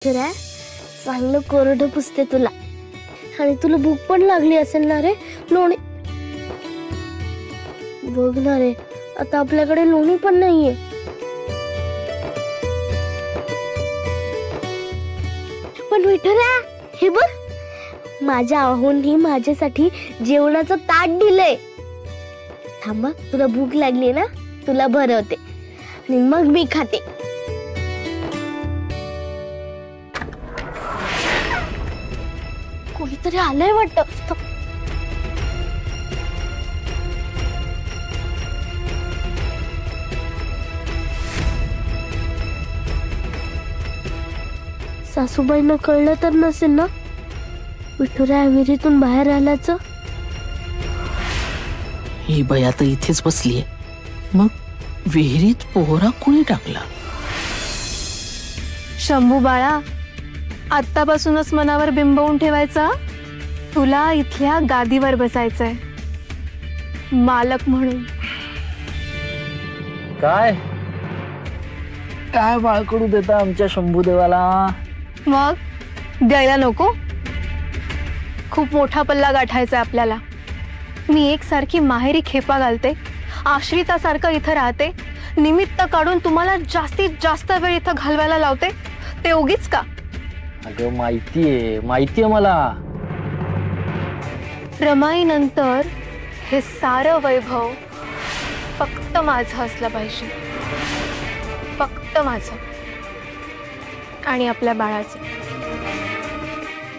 खरं चांगलं कोरडं पुसते तुला आणि तुला भूक पण लागली असेल ना रे. लोणी बघ ना रे, आता आपल्याकडे लोणी पण नाहीये. पण विठुरा, हे बघ माझ्या आहोंनी माझ्यासाठी जेवणाचं ताट दिलंय. थांब, तुला भूक लागली ना, तुला भरवते आणि मग मी खाते. कोणीतरी आलंय वाटतं. सासूबाईंना कळलं तर नसेल ना विठुरा विहिरीतून बाहेर आल्याचं. ही बाई आता इथेच बसलीये, मग विहिरीत पोहरा कोणी टाकला? शंभू बाळा, आत्तापासूनच मनावर बिंबवून ठेवायचा, तुला इथल्या गादीवर बसायचंय मालक म्हणून. काय काय बाळकडू देता आमच्या शंभूदेवाला? मग द्यायला नको? खूप मोठा पल्ला गाठायचा आपल्याला. मी एकसारखी माहेरी खेपा घालते, आश्रितासारखं इथं राहते, निमित्त काढून तुम्हाला जास्तीत जास्त वेळ इथं घालवायला लावते, ते उगीच का? अगं माहितीये मला. रमाई नंतर हे सारं वैभव फक्त माझं असलं पाहिजे, फक्त माझं आणि आपल्या बाळाचं.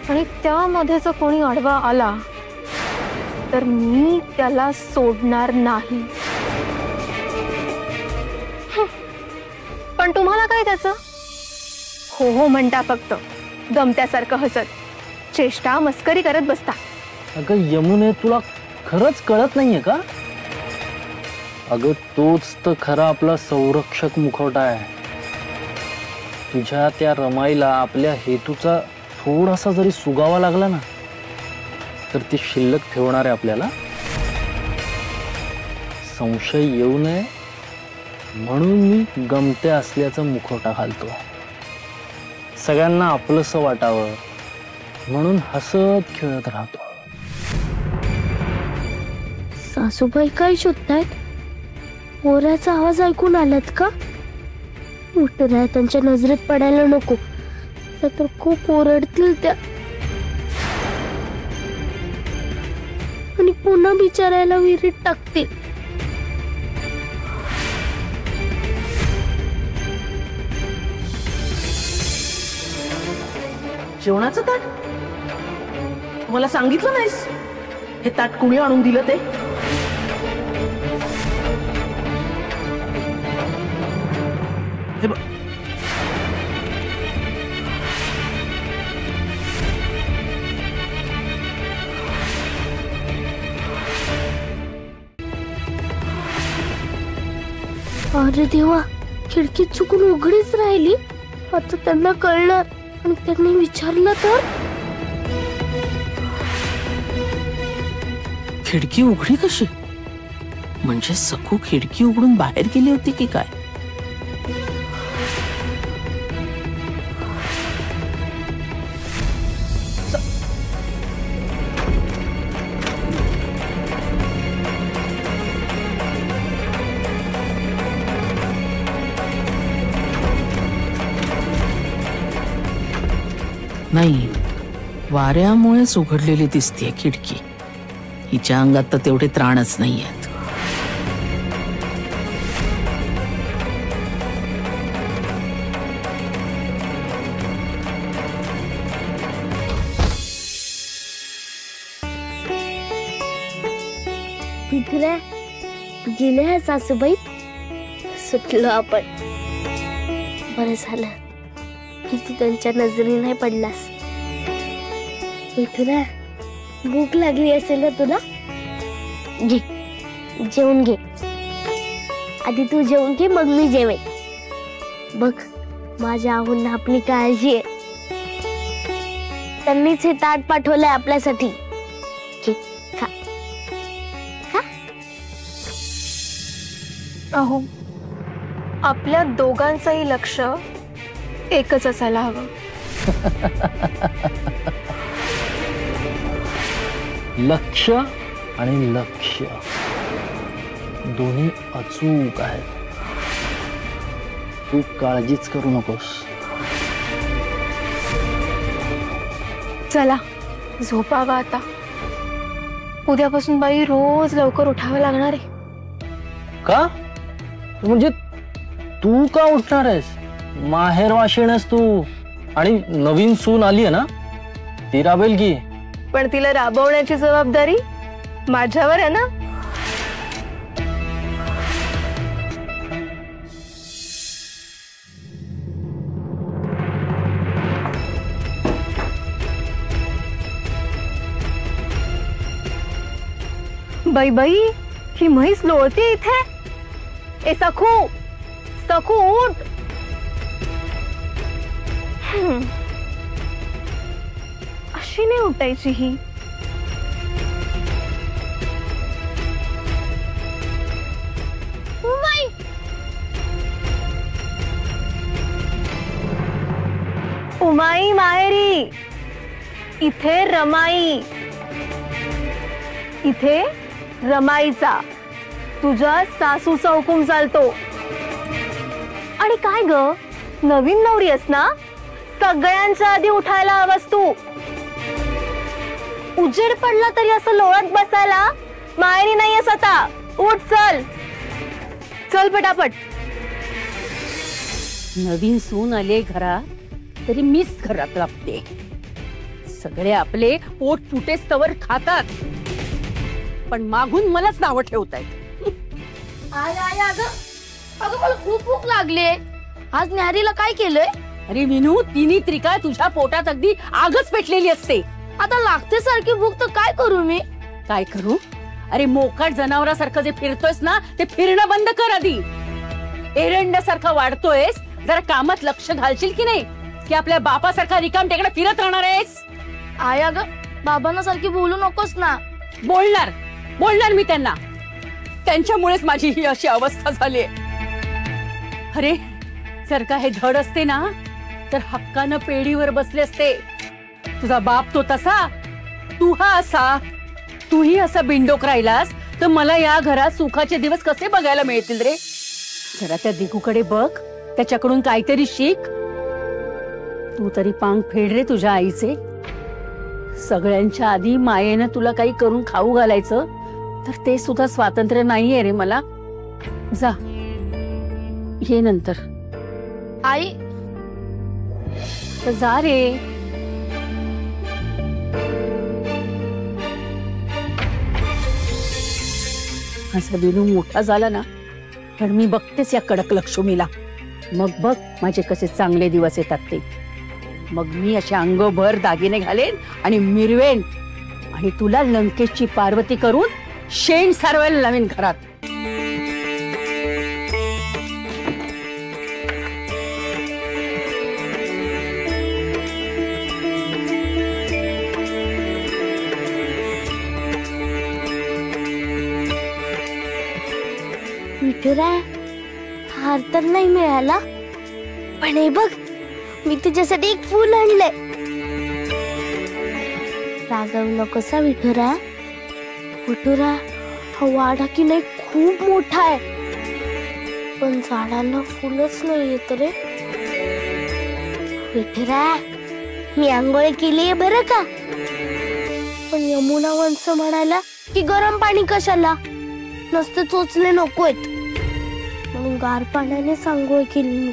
आणि त्यामध्ये जर कोणी अडवा आला तर मी त्याला सोडणार नाही. पण तुम्हाला काय त्याचं? हो हो म्हणता फक्त, गमत्यासारखं हसत, चेष्टा मस्करी करत बसता. अगं यमुने, तुला खरंच कळत नाहीये का? अगं तोच तर खरा आपला संरक्षक मुखवटा आहे. तुझ्या त्या रमाईला आपल्या हेतूचा थोडासा जरी सुगावा लागला ना, तर ती शिल्लक ठेवणार आहे आपल्याला. संशय येऊ नये म्हणून मी गमत्या असल्याचा मुखवटा घालतो. सगळ्यांना आपलंसं वाटावं म्हणून हसत खेळत राहतो. सासूबाई काय शोधतायत? पोराचा आवाज ऐकून आलात का? विठुरा त्यांच्या नजरेत पडायला नको, तर खूप ओरडतील त्या आणि पुन्हा बिचारायला विहिरीत टाकतील. जेवणाचं ताट? मला सांगितलं नाहीस हे ताट कुणी आणून दिलं ते? हे बघ, अरे देवा, खिडकी चुकून उघडीच राहिली. आता त्यांना कळणार आणि त्यांनी विचारलं तर? खिडकी उघडी कशी? म्हणजे सखू खिडकी उघडून बाहेर गेली होती की काय? नाही, वाऱ्यामुळेच उघडलेली दिसतेय खिडकी. हिच्या अंगात तर तेवढे त्राणच नाही आहेत. विठुरा, गेले आहे सासूबाई. सुटलो आपण. बरं झालं की तू त्यांच्या नजरी नाही पडलास. विठुरा, भूक लागली असेल ना तुला? घे, जेवून घे. आधी तू जेवून घे, मग मी जेवेन. बघ, माझ्या आहोंना आपली काळजी आहे. त्यांनीच हे ताट पाठवलंय आपल्यासाठी. घे, खा खा. अहो, आपल्या दोघांचंही लक्ष एकच असायला हवं. लक्ष आणि लक्ष्य दोन्ही अचूक आहेत. तू काळजीच करू नकोस. चला झोपावा आता. उद्यापासून बाई रोज लवकर उठावं लागणार आहे. का? म्हणजे तू का उठणार आहेस? माहेर वाशिणस तू, आणि नवीन सून आली आहे ना, ती राबेल की. पण तिला राबवण्याची जबाबदारी माझ्यावर आहे ना. बाई बाई, ही म्हैस लोळते इथे. ए सखू, सखू उठ. अशी नाही उठायची ही. उमाई, उमाई माहेरी. इथे रमाई. इथे रमाईचा, तुझ्या सासूचा हुकूम चालतो. आणि काय ग, नवीन नवरी आहेस ना, सगळ्यांच्या आधी उठायला हवास तू. उजेड पडला तरी असं लोळत बसायला माहेरी नाहीयेस आता. उठ, चल चल पटापट. नवीन सून आले घरात तरी मीच घरात राबते. सगळे आपले पोट फुटेस्तवर खातात, पण मागून मलाच नावं ठेवतायत. अगं मला खूप भूक लागली. आज न्याहारीला काय केलंय? अरे विनू, तिन्ही त्रिकाळ तुझ्या पोटात अगदी आगच पेटलेली असते. आता लागते सारखी भूक, तर काय करू मी? काय करू? अरे मोकाट जनावरासारखं जे फिरतोयस ना, ते फिरणं बंद कर आधी. एरंडासारखं वाढतोयस, जरा कामात लक्ष घालशील की नाही, की आपल्या बापासारखा रिकाम टेकडा फिरत राहणार आहेस? आई अगं, बाबांना सारखी बोलू नकोस ना. बोलणार बोलणार मी त्यांना. त्यांच्यामुळेच माझी ही अशी अवस्था झाली. अरे जर का हे धड असते ना, तर हक्कानं पेढीवर बसले असते. तुझा बाप तो तसा, तू हा असा. तूही असा बिंडोक राहिलास तर मला या घरात सुखाचे दिवस कसे बघायला मिळतील रे? जरा त्या दिगूकडे बघ, त्याच्याकडून काहीतरी शिक. तू तरी पांग फेड रे तुझ्या आईचे. सगळ्यांच्या आधी मायेनं तुला काही करून खाऊ घालायचं, तर ते सुद्धा स्वातंत्र्य नाहीये रे मला. जा, ये नंतर. आई तर जा रे. असा बिनू मोठा झाला ना, पण मी बघतेच या कडक लक्ष्मीला. मग बघ माझे कसे चांगले दिवस येतात ते. मग मी अशा अंगभर दागिने घालेन आणि मिरवेन, आणि तुला लंकेशची पार्वती करून शेण सारवायला लावेन घरात. विठुराय, हार तर नाही मिळाला, पण हे बघ, मी तुझ्यासाठी एक फूल आणलंय. रागवू नकोस विठुराय. विठुराय, हा वाडा की नाही खूप मोठा आहे, पण झाडांना फुलच नाही येत रे. विठुराय, मी आंघोळ केलीये बरं का, पण यमुना वंश म्हणाला की गरम पाणी कशाला, नसते चोचले नकोत, म्हणून गार पाण्याने आंघोळ केली मी.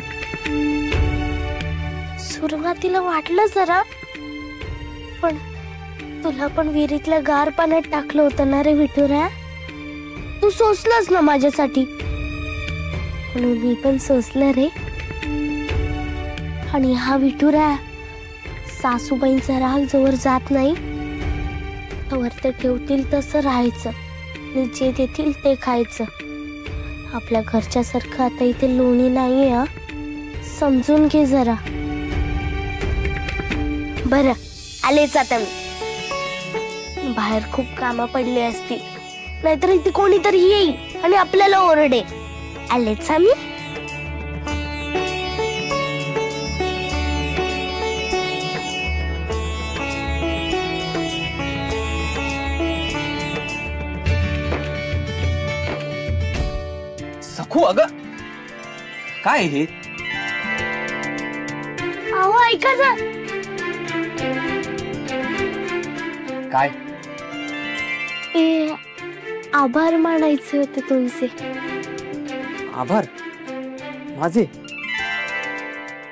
सुरुवातीला वाटलं जरा, पण तुला पण विहिरीतल्या गार पाण्यात टाकलं होतं ना रे विठुराया. तू सोसलंस ना माझ्यासाठी, म्हणून मी पण सोसलं रे. आणि हा विठुराया, सासूबाईंचा राग जवळ जात नाही तवर ते ठेवतील तसं राहायचं, आणि जे देतील ते खायचं. आपल्या घरच्या सारखं आता इथे लोणी नाहीये, हा समजून घे जरा. बरं, आलेच आता मी. बाहेर खूप कामं पडली असतील, नाहीतर इथे कोणीतरी येईल आणि आपल्याला ओरडे. आलेच आम्ही. अगं काय हे? अहो ऐका ना. काय? ते आभार मानायचे होते तुमचे. आभार माझे?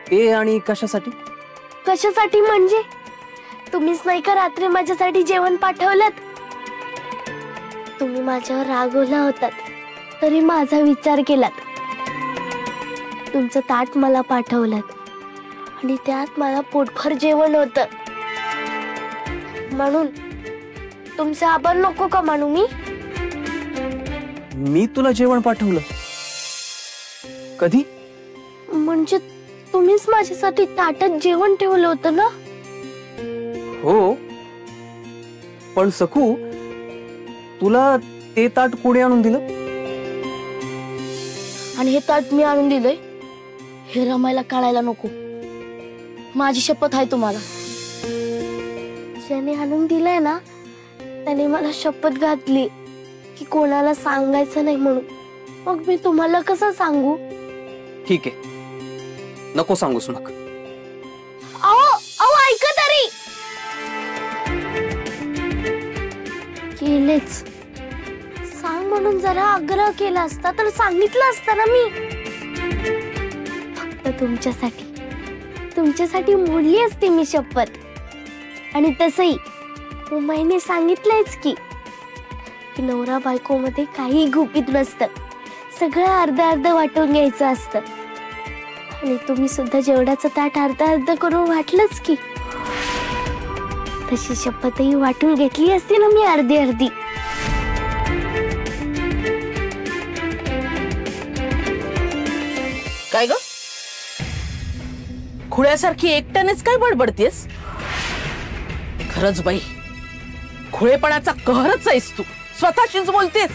ते आणि कशासाठी? कशासाठी म्हणजे तुम्हीच नाही का रात्री माझ्यासाठी जेवण पाठवलं. तुम्ही माझ्यावर रागवला होतात तरी माझा विचार केलात. तुमचं ताट मला पाठवलं आणि त्यात मला पोटभर जेवण होतं. म्हणून तुमचा आभार नको का मानू मी? मी तुला जेवण पाठवलं कधी? म्हणजे तुम्हीच माझ्यासाठी ताटात जेवण ठेवलं होतं ना. हो पण सकू तुला ते ताट कोणी आणून दिलं? आणि हे ताट मी आणून दिलंय हे रमायला कळायला नको. माझी शपथ आहे तुम्हाला. ज्याने आणून दिलंय ना त्याने मला शपथ घातली की कोणाला सांगायचं नाही म्हणून. मग मी तुम्हाला कसं सांगू? ठीक आहे नको सांगूस नका. अहो अहो ऐका तरी. केलेच सांग म्हणून जरा आग्रह केला असता तर सांगितलं असतं ना मी. फक्त तुमच्यासाठी मोडली असती मी शपथ. आणि तसही उमाईने सांगितलंयच की नवरा बायको मध्ये काही गुपित नसतं. सगळं अर्ध अर्ध वाटून घ्यायचं असतं. आणि तुम्ही सुद्धा जेवढाचं ताट अर्ध अर्ध करून वाटलंच की. तशी शपथही वाटून घेतली असती ना मी अर्धी अर्धी. काय ग खुळ्यासारखी एकट्यानेच काय बडबडतेस? खरंच बाई खुळेपणाचा कहरच आहेस तू. स्वतःशीच बोलतेस.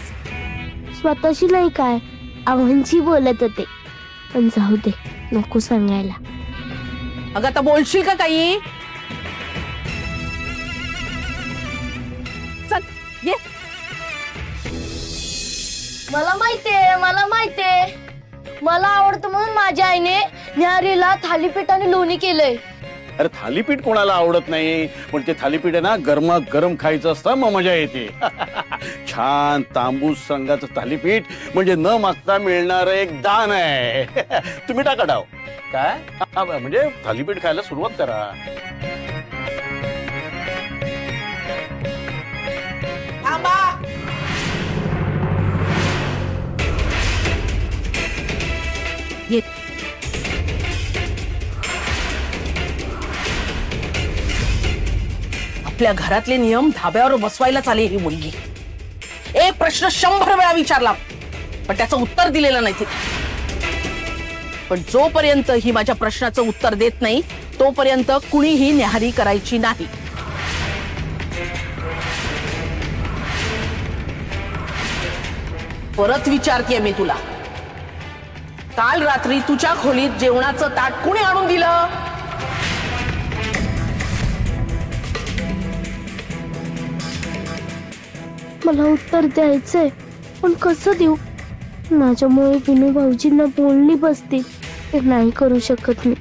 स्वतःशी नाही काय आव्हानशी बोलत होते. पण जाऊ दे नको सांगायला. अगं आता बोलशील का काही? चल ये. मला माहितीये मला आवडतं म्हणून माझ्या आईने न्याहारीला थालीपीठ आणि लोणी केलंय. अरे थालीपीठ कोणाला आवडत नाही पण ते थालीपीठ आहे ना गरमागरम खायचं असतं मग मजा येते. छान तांबूस रंगाचं थालीपीठ म्हणजे न मागता मिळणार एक दान आहे. तुम्ही टाका डाव. काय म्हणजे थालीपीठ खायला सुरुवात करा. आपल्या घरातले नियम धाब्यावर बसवायलाच आली ही मुलगी. एक प्रश्न 100 वेळा विचारला पण त्याचं उत्तर दिलेलं नाही. पण जोपर्यंत ही माझ्या प्रश्नाचं उत्तर देत नाही तोपर्यंत कुणीही न्याहारी करायची नाही. परत विचारतेय मी तुला. काल रात्री तुझ्या खोलीत जेवणाचं ताट कुणी आणून दिलं? मला उत्तर द्यायचंय पण कसं देऊ? माझ्यामुळे विनू भाऊजींना बोलणी बसतील. ते नाही करू शकत मी.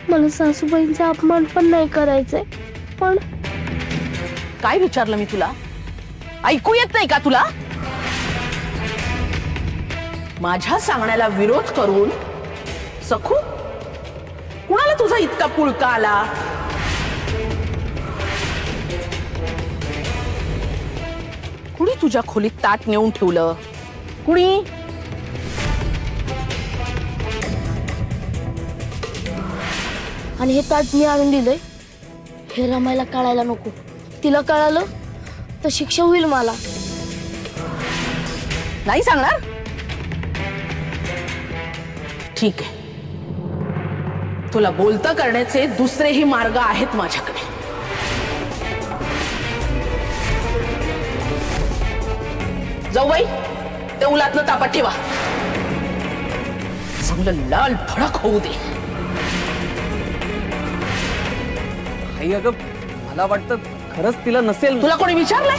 मला सासूबाईंचा अपमान पण नाही करायचंय. पण काय विचारलं मी तुला? ऐकू येत नाही का तुला? माझ्या सांगण्याला विरोध करून सखू कुणाला तुझा इतका पुळका आला? कुणी तुझ्या खोलीत ताट नेऊन ठेवलं? कुणी? आणि हे ताट मी आणून दिलंय हे रमायला कळायला नको. तिला कळालं तर शिक्षा होईल मला. नाही सांगणार? ठीक आहे. तुला बोलतं करण्याचे दुसरेही मार्ग आहेत माझ्याकडे. जाऊबाई ते उलातनं तापात ठेवा. चांगलं लाल भडक होऊ दे. आई अगं मला वाटतं खरंच तिला नसेल. तुला कोणी विचारलंय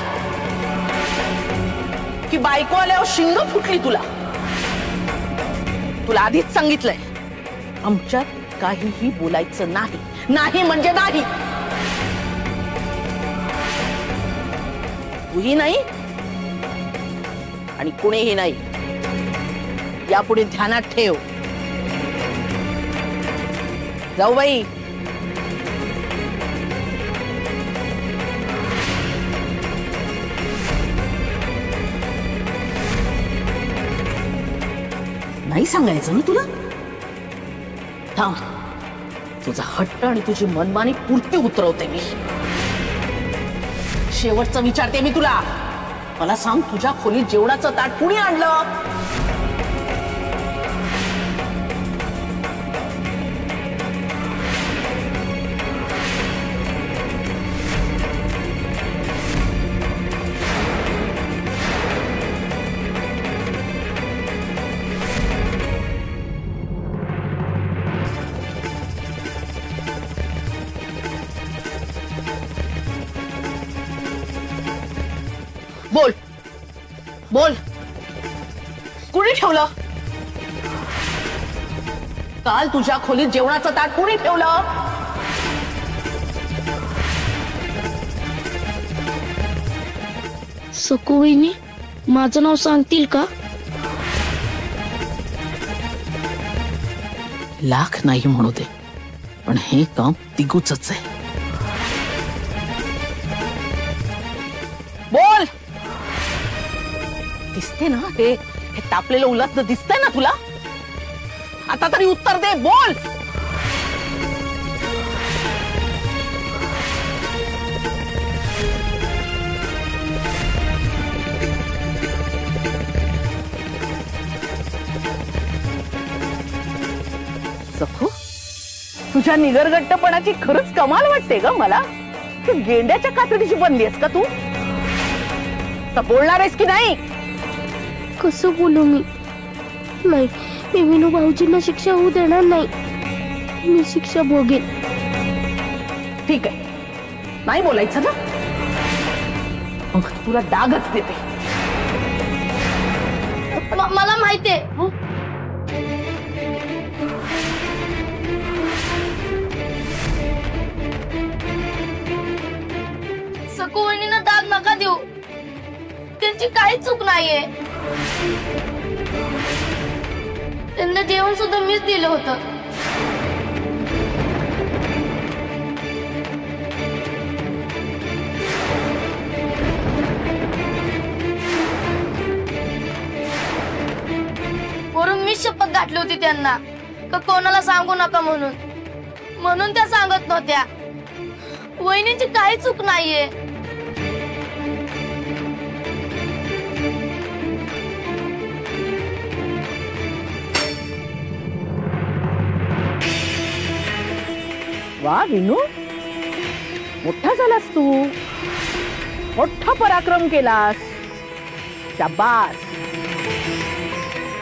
की बायको आल्यावर शिंग फुटली तुला? तुला आधीच सांगितलंय, आमच्यात काहीही बोलायचं नाही. नाही म्हणजे नाही. तूही नाही आणि कुणीही नाही. यापुढे ध्यानात ठेव. जाऊ बाई. नाही सांगायचं ना तुला. थांब, तुझा हट्ट आणि तुझी मनमानी पूर्ती उतरवते मी. शेवटचं विचारते मी तुला. मला सांग, तुझ्या खोलीत जेवणाचं ताट कुणी आणलं? बोल बोल, कुणी ठेवलं? काल तुझ्या खोलीत जेवणाचं ताट कुणी ठेवलं? सकू वहिनी, माझं नाव सांगतील का? लाख नाही म्हणू दे, पण हे काम तिघूच आहे. बोल. दिसते ना हे तापलेलं उलटलं दिसतंय ना तुला? आता तरी उत्तर दे. बोल. सखू, तुझ्या निगरगट्टपणाची खरंच कमाल वाटते ग मला. तू गेंड्याच्या कातडीची बनली आहेस का तू? तर बोलणार आहेस की नाही? कसं बोलू मी? नाही, मी विनू भाऊजींना शिक्षा होऊ देणार नाही. मी शिक्षा भोगेन. ठीक आहे, नाही बोलायचं ना, मग तुला डागच देते. मला माहितीये. सकू वहिनींना दाग नका देऊ. त्यांची काहीच चूक नाहीये. त्यांना जेवण सुद्धा मीच दिलं होतं. वरून मीच शपथ घातली होती त्यांना का कोणाला सांगू नका म्हणून त्या सांगत नव्हत्या. वहिनींची काही चूक नाहीये. वा विनू, मोठा झालास तू. मोठा पराक्रम केलास. शाबास.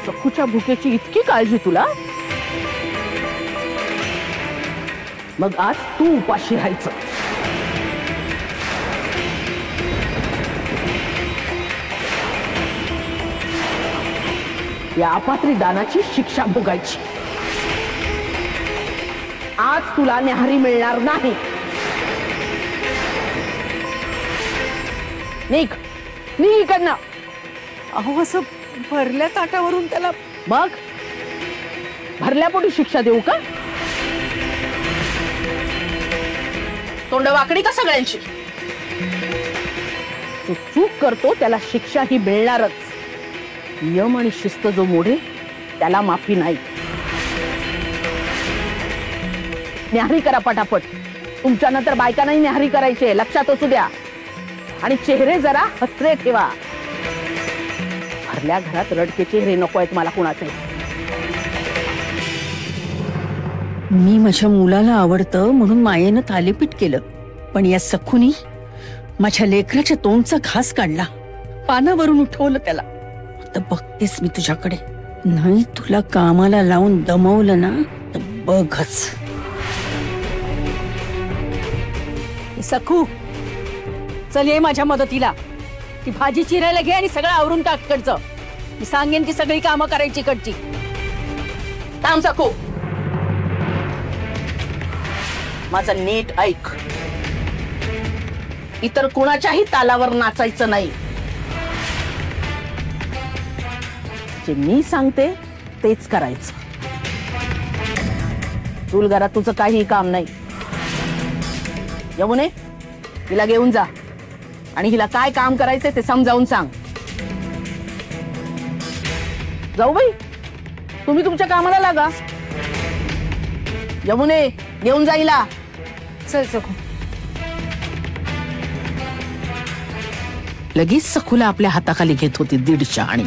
सखूच्या भुकेची इतकी काळजी तुला. मग आज तू उपाशी राहायचं. या अपात्री दानाची शिक्षा भोगायची. आज तुला न्याहारी मिळणार नाही. निघ इकडनं. अहो, असं भरल्या ताटावरून त्याला. मग भरल्यापोटी शिक्षा देऊ का? तोंड वाकडी का सगळ्यांची? जो चूक करतो त्याला शिक्षा ही मिळणारच. नियम आणि शिस्त जो मोडे त्याला माफी नाही. न्याहारी करा पटापट. तुमच्या नंतर बायकांनाही न्याहारी करायचे, लक्षात असू द्या. आणि चेहरे जरा हसरे ठेवा. भरल्या घरात रडके चेहरे नको आहेत मला कुणाचे. मी माझ्या मुलाला आवडतं म्हणून मायेनं थालीपीठ केलं, पण या सखूनी माझ्या लेकराच्या तोंडचा घास काढला. पानावरून उठवलं त्याला. आता बघतेस मी तुझ्याकडे. नाही तुला कामाला लावून दमवलं ना तर बघच. सखू, चल ये माझ्या मदतीला. ती भाजी चिरायला घे आणि सगळं आवरून टाक इकडचं. मी सांगेन ती सगळी कामं करायची इकडची. थांब सखू, माझं नीट ऐक. इतर कुणाच्याही तालावर नाचायचं नाही. जे मी सांगते तेच करायचं. तुला घरात तुझं काही काम नाही. यमुने, हिला घेऊन जा आणि हिला काय काम करायचंय ते समजावून सांग. जाऊ बाई, तुम्ही तुमच्या कामाला लागा. यमुने, घेऊन जा हिला. चल सखू. लगेच सखूला आपल्या हाताखाली घेत होती दीड शहाणी.